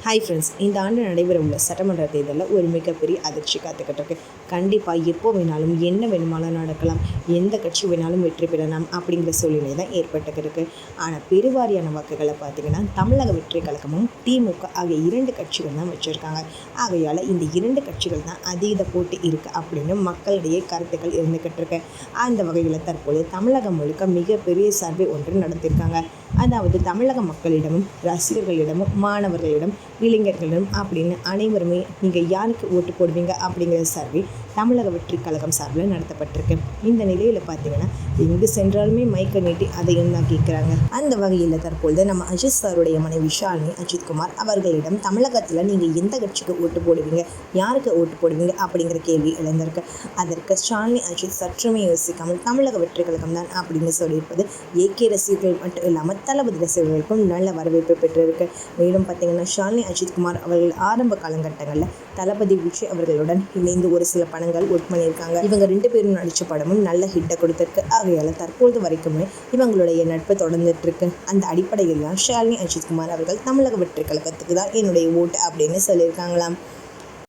Hi friends, இந்த ஆண்டு நடைபெறவுள்ள சட்டமன்ற தேர்தலில் ஒரு மிகப்பெரிய அதிர்ச்சி காத்துக்கிட்டு இருக்கு. கண்டிப்பாக எப்போ வேணாலும் என்ன வேணுமானாலும் நடக்கலாம், எந்த கட்சி வேணாலும் வெற்றி பெறலாம் அப்படிங்கிற சூழ்நிலை தான் ஏற்பட்டுக்கிட்டு இருக்கு. ஆனால் பெருவாரியான வாக்குகளை பார்த்திங்கன்னா தமிழக வெற்றி கழகமும் திமுக ஆகிய 2 கட்சிகள் தான் வச்சுருக்காங்க. ஆகையால் இந்த 2 கட்சிகள் தான் அதீத போட்டி இருக்குது அப்படின்னு மக்களிடையே கருத்துக்கள் இருந்துக்கிட்டு இருக்கு. அந்த வகையில் தற்போது தமிழகம் முழுக்க மிகப்பெரிய சர்வே ஒன்று நடத்தியிருக்காங்க. அதாவது தமிழக மக்களிடமும் ரசிகர்களிடமும் மாணவர்களிடம் இளைஞர்களிடம் அப்படின்னு அனைவருமே நீங்கள் யாருக்கு ஓட்டு போடுவீங்க அப்படிங்கிற சர்வே தமிழக வெற்றி கழகம் சார்பில் நடத்தப்பட்டிருக்கு. இந்த நிலையில் பார்த்தீங்கன்னா எங்கு சென்றாலுமே மைக்கை நீட்டி அதையும் தான் கேட்குறாங்க. அந்த வகையில் தற்பொழுது நம்ம அஜித் சாருடைய மனைவி ஷாலினி அஜித்குமார் அவர்களிடம் தமிழகத்தில் நீங்கள் எந்த கட்சிக்கு ஓட்டு போடுவீங்க, யாருக்கு ஓட்டு போடுவீங்க அப்படிங்கிற கேள்வி எழுந்திருக்கு. அதற்கு ஷாலினி அஜித் சற்றுமே யோசிக்காமல் தமிழக வெற்றி கழகம் தான் அப்படின்னு சொல்லியிருப்பது ஏகே ரசிகர்கள் மட்டும் இல்லாமல் தளபதி ரசிகர்களுக்கும் நல்ல வரவேற்பு பெற்றிருக்கு. மேலும் பார்த்தீங்கன்னா ஷாலினி அஜித்குமார் அவர்கள் ஆரம்ப காலகட்டங்களில் தளபதி விஜய் அவர்களுடன் இணைந்து ஒரு சில படங்கள் ஒர்க் பண்ணியிருக்காங்க. இவங்க 2 பேரும் நடித்த படமும் நல்ல ஹிட்டை கொடுத்துருக்கு. ஆகையால் தற்போது வரைக்குமே இவங்களுடைய நட்பு தொடர்ந்துட்டு இருக்கு. அந்த அடிப்படையில் தான் ஷாலினி அஜித்குமார் அவர்கள் தமிழக வெற்றி கழகத்துக்கு தான் என்னுடைய ஓட்டு அப்படின்னு சொல்லியிருக்காங்களாம்.